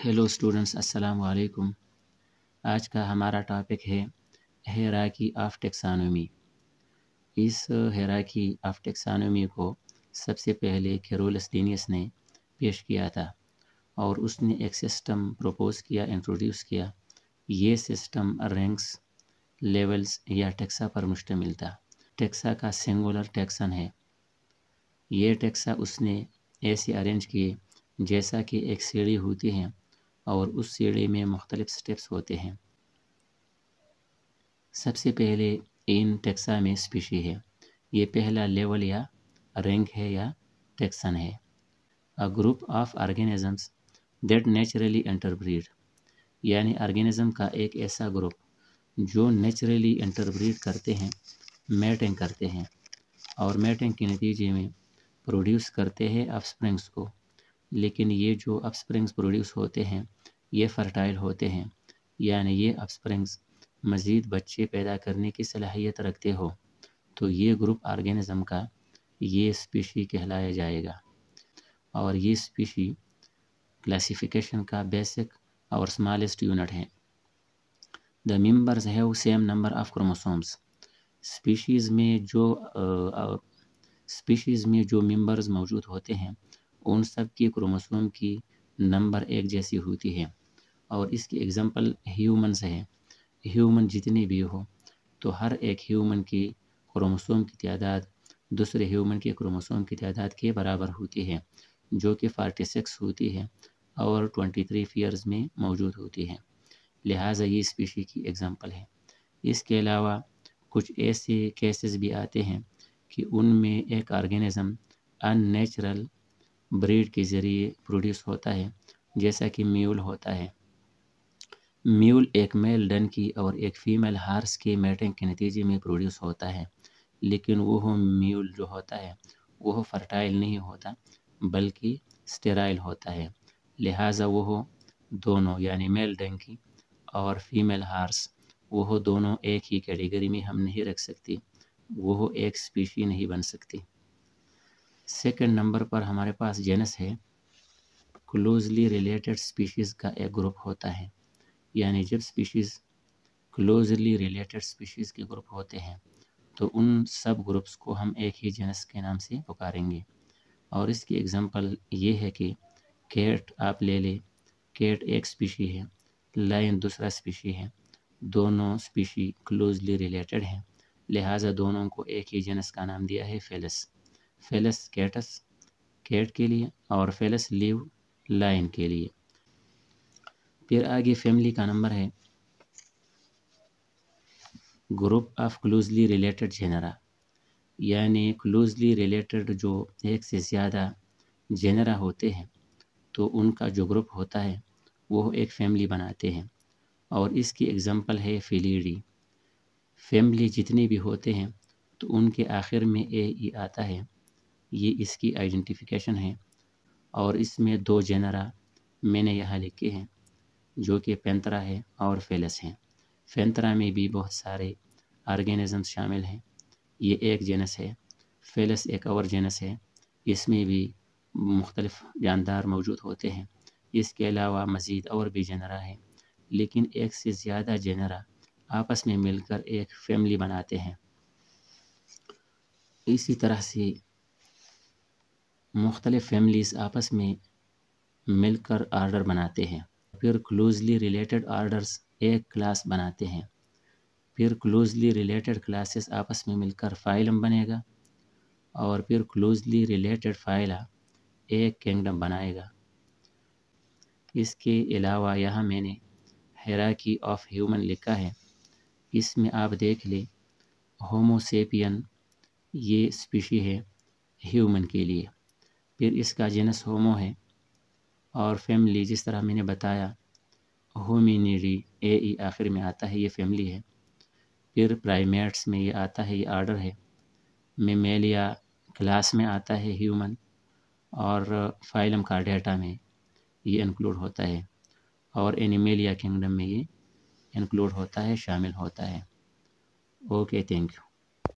Hello students, अस्सलाम वालेकुम। आज का हमारा टॉपिक है हायरार्की ऑफ टेक्सोनोमी। इस हायरार्की ऑफ टेक्सोनोमी को सबसे पहले कैरोलस लिनियस ने पेश किया था और उसने एक सिस्टम प्रपोज किया, इंट्रोड्यूस किया। ये सिस्टम रैंक्स, लेवल्स या टेक्सा पर मुश्तमिल था। टेक्सा का सिंगुलर टेक्सन है। ये टेक्सा उसने ऐसे अरेंज किए जैसा कि एक सीढ़ी होती है और उस सीढ़ी में मुख्तलिफ स्टेप्स होते हैं। सबसे पहले इन टेक्सा में स्पीशी है। ये पहला लेवल या रैंक है या टेक्सन है। A group of organisms that naturally interbreed, यानी ऑर्गेनिज्म का एक ऐसा ग्रुप जो नेचुरली इंटरब्रीड करते हैं, मैटिंग करते हैं और मैटिंग के नतीजे में प्रोड्यूस करते हैं ऑफस्प्रिंग्स को। लेकिन ये जो ऑफस्प्रिंग्स प्रोड्यूस होते हैं ये फर्टाइल होते हैं, यानी ये ऑफस्प्रिंग्स मज़ीद बच्चे पैदा करने की सलाहियत रखते हो, तो ये ग्रुप ऑर्गेनिज्म का ये स्पीशी कहलाया जाएगा। और ये स्पीशी क्लासिफिकेशन का बेसिक और स्मॉलेस्ट यूनिट है। The members have same number of chromosomes. Species में जो मेंबर्स मौजूद होते हैं उन सब की क्रोमोसोम की नंबर एक जैसी होती है। और इसकी एग्जांपल ह्यूमन्स है। ह्यूमन जितने भी हो तो हर एक ह्यूमन की क्रोमोसोम की तादाद दूसरे ह्यूमन के क्रोमोसोम की तादाद के बराबर होती है, जो कि 46 होती है और 23 ईयर्स में मौजूद होती है। लिहाजा ये स्पीशी की एग्जांपल है। इसके अलावा कुछ ऐसे केसेस भी आते हैं कि उनमें एक ऑर्गेनिज्म अननेचुरल ब्रीड के ज़रिए प्रोड्यूस होता है, जैसा कि म्यूल होता है। म्यूल एक मेल डंकी और एक फीमेल हार्स के मैटिंग के नतीजे में प्रोड्यूस होता है, लेकिन वह म्यूल जो होता है वह फर्टाइल नहीं होता बल्कि स्टेराइल होता है। लिहाजा वह दोनों यानी मेल डंकी और फीमेल हार्स वह दोनों एक ही कैटेगरी में हम नहीं रख सकती, वह एक स्पीशी नहीं बन सकती। सेकंड नंबर पर हमारे पास जेनस है। क्लोजली रिलेटेड स्पीशीज़ का एक ग्रुप होता है, यानी जब स्पीशीज़ क्लोजली रिलेटेड स्पीशीज़ के ग्रुप होते हैं तो उन सब ग्रुप्स को हम एक ही जेनस के नाम से पुकारेंगे। और इसकी एग्जांपल ये है कि कैट आप ले ले, कैट एक स्पीशी है, लायन दूसरा स्पीशी है, दोनों स्पीशी क्लोजली रिलेटेड हैं, लिहाजा दोनों को एक ही जेनस का नाम दिया है फेलस। फेलस कैटस कैट के लिए और फेलस लीव लायन के लिए। फिर आगे फैमिली का नंबर है group of closely related genera, यानी क्लोजली रिलेटेड जो एक से ज़्यादा जेनरा होते हैं तो उनका जो ग्रुप होता है वो एक फैमिली बनाते हैं। और इसकी एग्जांपल है फिलीडी। फैमिली जितने भी होते हैं तो उनके आखिर में ए आता है, ये इसकी आइडेंटिफिकेशन है। और इसमें दो जेनरा मैंने यहाँ लिखे हैं जो कि पेंथरा है और फेलस हैं। पेंथरा में भी बहुत सारे ऑर्गेनिजम्स शामिल हैं, ये एक जेनस है। फेलस एक और जेनस है, इसमें भी मुख्तलिफ जानदार मौजूद होते हैं। इसके अलावा मज़ीद और भी जेनरा हैं, लेकिन एक से ज़्यादा जेनरा आपस में मिलकर एक फैमिली बनाते हैं। इसी तरह से मुख्तलिफ फैमिलीज़ आपस में मिलकर आर्डर बनाते हैं। फिर क्लोजली रिलेटेड आर्डर्स एक क्लास बनाते हैं। फिर क्लोजली रिलेटेड क्लासेस आपस में मिलकर फाइलम बनेगा और फिर क्लोजली रिलेटेड फाइला एक किंगडम बनाएगा। इसके अलावा यहाँ मैंने हायरार्की ऑफ ह्यूमन लिखा है, इसमें आप देख ले होमो सेपियन ये स्पीशी है ह्यूमन के लिए। फिर इसका जेनस होमो है और फैमिली जिस तरह मैंने बताया होमिनिडी ए आखिर में आता है, ये फैमिली है। फिर प्राइमेट्स में ये आता है, ये आर्डर है। मेमेलिया क्लास में आता है ह्यूमन और फाइलम कार्डेटा में ये इंक्लूड होता है और एनिमेलिया किंगडम में ये इंक्लूड होता है, शामिल होता है। Okay, thank you.